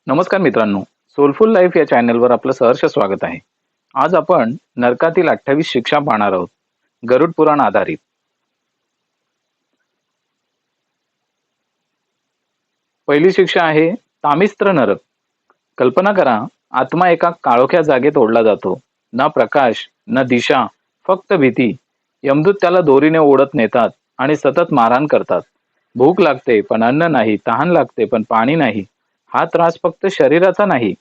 नमस्कार मित्रांनो, soulful life या चॅनलवर आपलं सहर्ष स्वागत आहे. आज आपण नरकातील 28 शिक्षा पाहणार आहोत. गरुड पुराण आधारित. पहिली शिक्षा आहे तामिस्त्र नरक. कल्पना करा, आत्मा एका काळोख्या जागेत ओढला जातो. ना प्रकाश, ना दिशा, फक्त भीती. यमदूत त्याला दोरीने ओढत नेतात आणि सतत मारहाण करतात. भूक लागते पण अन्न नाही, तहान लागते पण पाणी नाही. हा त्रास फक्त शरीराचा नाही,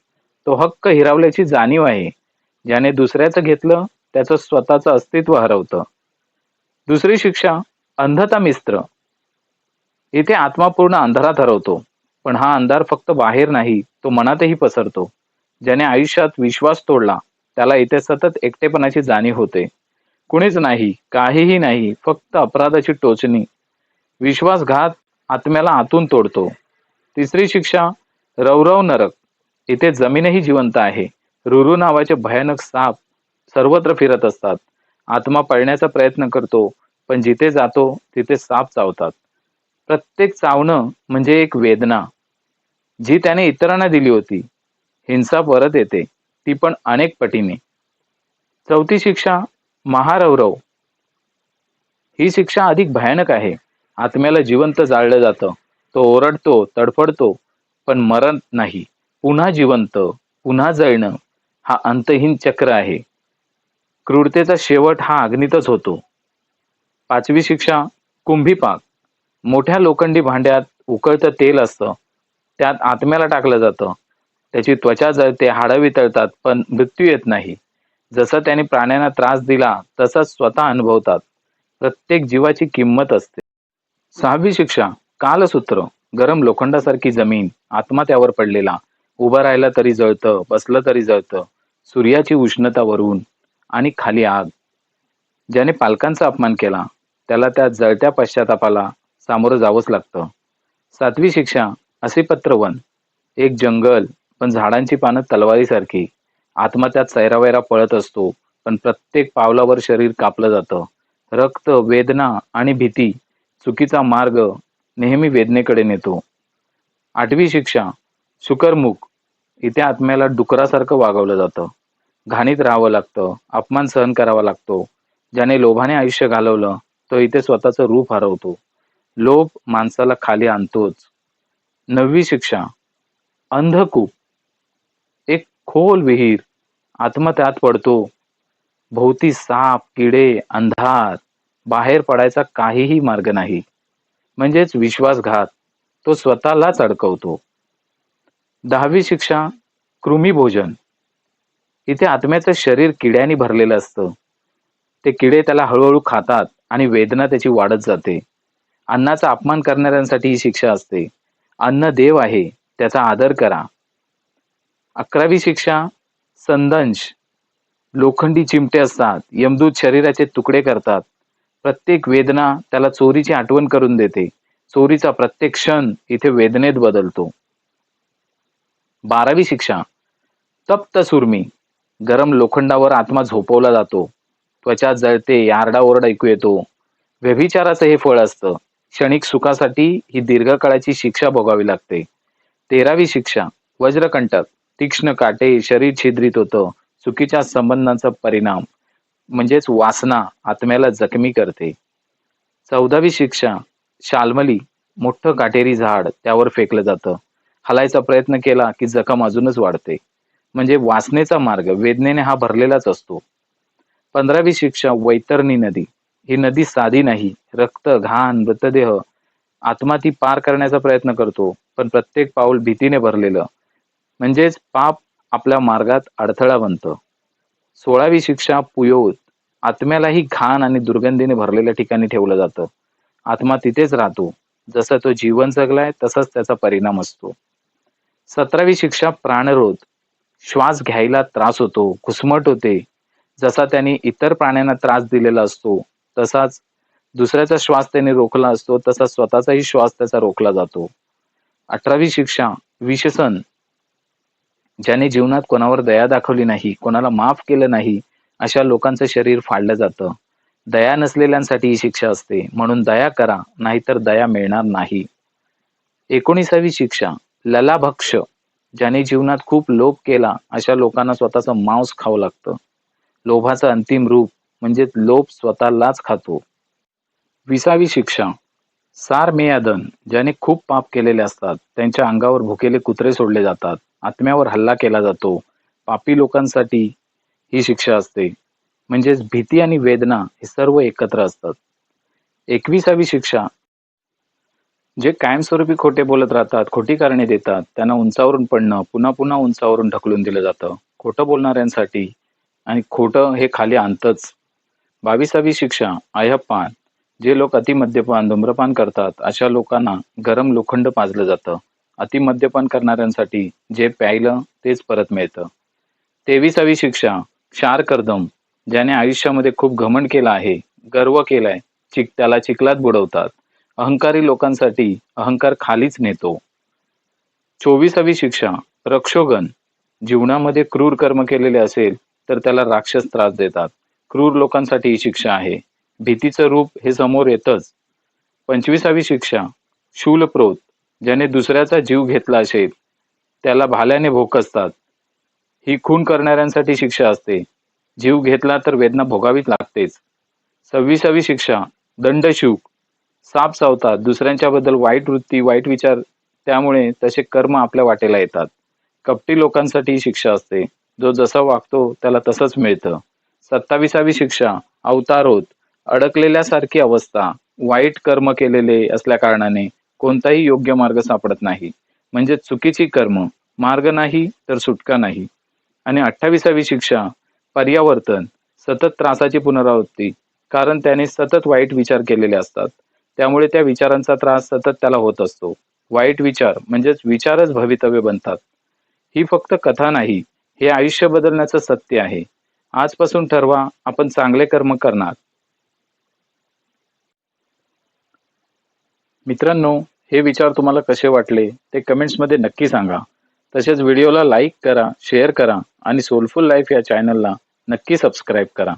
तो हक्क हिरावल्याची जाणीव आहे. ज्याने दुसऱ्याचं घेतलं त्याचं स्वतःचं अस्तित्व हरवतं. दुसरी शिक्षा अंधता मिस्त्र. इथे आत्मा पूर्ण अंधारात हरवतो, पण हा अंधार फक्त बाहेर नाही, तो मनातही पसरतो. ज्याने आयुष्यात विश्वास तोडला त्याला इथे सतत एकटेपणाची जाणीव होते. कुणीच नाही, काहीही नाही, फक्त अपराधाची टोचणी. विश्वासघात आत्म्याला आतून तोडतो. तिसरी शिक्षा रौरव नरक. इथे जमीनही जिवंत आहे. रुरु नावाचे भयानक साप सर्वत्र फिरत असतात. आत्मा पळण्याचा प्रयत्न करतो, पण जिथे जातो तिथे साप चावतात. प्रत्येक चावणं म्हणजे एक वेदना, जी त्याने इतरांना दिली होती. हिंसा परत येते, ती पण अनेक पटीने. चौथी शिक्षा महारौरव. ही शिक्षा अधिक भयानक आहे. आत्म्याला जिवंत जाळलं जातं. तो ओरडतो, तडफडतो, पण मरत नाही. पुन्हा जिवंत, पुन्हा जळणं, हा अंतहीन चक्र आहे. क्रूरतेचा शेवट हा अग्नीतच होतो. पाचवी शिक्षा कुंभीपाक. मोठ्या लोखंडी भांड्यात उकळतं तेल असतं. त्यात आत्म्याला टाकलं जातं. त्याची त्वचा जळते, हाडं वितळतात, पण मृत्यू येत नाही. जसं त्याने प्राण्यांना त्रास दिला तसंच स्वतः अनुभवतात. प्रत्येक जीवाची किंमत असते. सहावी शिक्षा कालसूत्र. गरम लोखंडासारखी जमीन, आत्मा त्यावर पडलेला. उभं राहिलं तरी जळतं, बसलं तरी जळतं. सूर्याची उष्णता वरून आणि खाली आग. ज्याने पालकांचा अपमान केला त्याला त्या जळत्या पश्चातापाला सामोरं जावंच लागतं. सातवी शिक्षा असिपत्र वन. एक जंगल, पण झाडांची पानं तलवारीसारखी. आत्मा त्यात सैरावैरा पळत असतो, पण प्रत्येक पावलावर शरीर कापलं जातं. रक्त, वेदना आणि भीती. चुकीचा मार्ग नेहमी वेदनेकडे नेतो. आठवी शिक्षा शुकरमुख. इथे आत्म्याला डुकरासारखं वागवलं जातं. घाणीत राहावं लागतं, अपमान सहन करावा लागतो. ज्याने लोभाने आयुष्य घालवलं तो इथे स्वतःचं रूप हरवतो. लोभ माणसाला खाली आणतोच. नववी शिक्षा अंधकूप. एक खोल विहीर, आत्मा त्यात पडतो. भोवती साप, किडे, अंधार. बाहेर पडायचा काहीही मार्ग नाही. म्हणजेच विश्वासघात. तो स्वतःलाच अडकवतो. दहावी शिक्षा कृमिभोजन. इथे आत्म्याचं शरीर किड्यांनी भरलेलं असतं. ते किडे त्याला हळूहळू खातात आणि वेदना त्याची वाढत जाते. अन्नाचा अपमान करणाऱ्यांसाठी ही शिक्षा असते. अन्न देव आहे, त्याचा आदर करा. 11वी शिक्षा संदंश. लोखंडी चिमटे असतात. यमदूत शरीराचे तुकडे करतात. प्रत्येक वेदना त्याला चोरीची आठवण करून देते. चोरीचा प्रत्येक क्षण इथे वेदनेत बदलतो. 12वी शिक्षा तप्त सुरमी. गरम लोखंडावर आत्मा झोपवला जातो. त्वचा जळते, आरडाओरडा ऐकू येतो. व्यभिचाराचं हे फळ असतं. क्षणिक सुखासाठी ही दीर्घकाळाची शिक्षा भोगावी लागते. 13वी शिक्षा वज्रकंटक. तीक्ष्ण काटे, शरीर छिद्रित होतं. चुकीच्या संबंधांचा परिणाम म्हणजेच वासना आत्म्याला जखमी करते. 14वी शिक्षा शाल्मली. मोठं काटेरी झाड, त्यावर फेकलं जातं. हलायचा प्रयत्न केला की जखम अजूनच वाढते. म्हणजे वासनेचा मार्ग वेदनेने हा भरलेलाच असतो. 15वी शिक्षा वैतरणी नदी. ही नदी साधी नाही. रक्त, घाण, मृतदेह. आत्मा ती पार करण्याचा प्रयत्न करतो, पण प्रत्येक पाऊल भीतीने भरलेलं. म्हणजेच पाप आपल्या मार्गात अडथळा बनतं. 16वी शिक्षा पुयोत. आत्म्यालाही घाण आणि दुर्गंधीने भरलेल्या ठिकाणी ठेवलं जातं. आत्मा तिथेच राहतो. जसं तो जीवन जगलाय तसाच त्याचा परिणाम असतो. 17वी शिक्षा प्राणरोध. श्वास घ्यायला त्रास होतो, घुसमट होते. जसा त्याने इतर प्राण्यांना त्रास दिलेला असतो तसाच दुसऱ्याचा श्वास त्याने रोखला असतो, तसा स्वतःचाही श्वास त्याचा रोखला जातो. 18वी शिक्षा विषसन. ज्याने जीवनात कोणावर दया दाखवली नाही, कोणाला माफ केलं नाही, अशा लोकांचं शरीर फाडलं जातं. दया नसलेल्यांसाठी ही शिक्षा असते. म्हणून दया करा, नाहीतर दया मिळणार नाही. 19वी शिक्षा ललाभक्ष. ज्याने जीवनात खूप लोभ केला अशा लोकांना स्वतःचं मांस खावं लागतं. लोभाचं अंतिम रूप म्हणजे लोभ स्वतःलाच खातो. 20वी शिक्षा. सार मेयादन. ज्याने खूप पाप केलेले असतात त्यांच्या अंगावर भुकेले कुत्रे सोडले जातात. आत्म्यावर हल्ला केला जातो. पापी लोकांसाठी ही शिक्षा असते. म्हणजेच भीती आणि वेदना हे सर्व एकत्र असतात. 21वी शिक्षा. जे कायमस्वरूपी खोटे बोलत राहतात, खोटी कारणे देतात, त्यांना उंचावरून पडणं, पुन्हा पुन्हा उंचावरून ढकलून दिलं जातं. खोटं बोलणाऱ्यांसाठी आणि खोटं हे खाली आणतंच. 22वी शिक्षा. अय्यप्पान. जे लोक अतिमद्यपान, धूम्रपान करतात, अशा लोकांना गरम लोखंड पाजलं जातं. अतिमद्यपान करणाऱ्यांसाठी जे प्यायलं तेच परत मिळतं. 23वी शिक्षा. क्षार कर्दम. ज्याने आयुष्यामध्ये खूप घमंड केला आहे, गर्व केलाय, त्याला चिखलात बुडवतात. अहंकारी लोकांसाठी अहंकार खालीच नेतो. 24वी शिक्षा. रक्षोगण. जीवनामध्ये क्रूर कर्म केलेले असेल तर त्याला राक्षस त्रास देतात. क्रूर लोकांसाठी ही शिक्षा आहे. भीतीचं रूप हे समोर येतच. 25वी शिक्षा. शूलप्रोत. ज्याने दुसऱ्याचा जीव घेतला असेल त्याला भाल्याने भोकसतात. ही खून करणाऱ्यांसाठी शिक्षा असते. जीव घेतला तर वेदना भोगावीच लागतेच. 26वी शिक्षा. दंडशूक. साप चावतात, दुसऱ्यांच्या बद्दल वाईट वृत्ती, वाईट विचार, त्यामुळे तसे कर्म आपल्या वाटेला येतात. कपटी लोकांसाठी ही शिक्षा असते. जो जसा वागतो त्याला तसंच मिळतं. 27वी शिक्षा. अवतारोध. अडकलेल्यासारखी अवस्था. वाईट कर्म केलेले असल्या कारणाने कोणताही योग्य मार्ग सापडत नाही. म्हणजे चुकीची कर्म, मार्ग नाही तर सुटका नाही. आणि 28वी शिक्षा. पर्यावर्तन. सतत त्रासाची पुनरावृत्ती. कारण त्याने सतत वाईट विचार केलेले असतात. त्यामुळे त्या विचारांचा त्रास सतत त्याला होत असतो. वाईट विचार म्हणजेच विचारच भवितव्य बनतात. ही फक्त कथा नाही, हे आयुष्य बदलण्याचं सत्य आहे. आजपासून ठरवा आपण चांगले कर्म करणार. मित्रांनो, हे विचार तुम्हाला कसे वाटले ते कमेंट्समध्ये नक्की सांगा. तसेच व्हिडिओला लाईक करा, शेअर करा आणि सोलफुल लाईफ या चॅनलला नक्की सबस्क्राईब करा.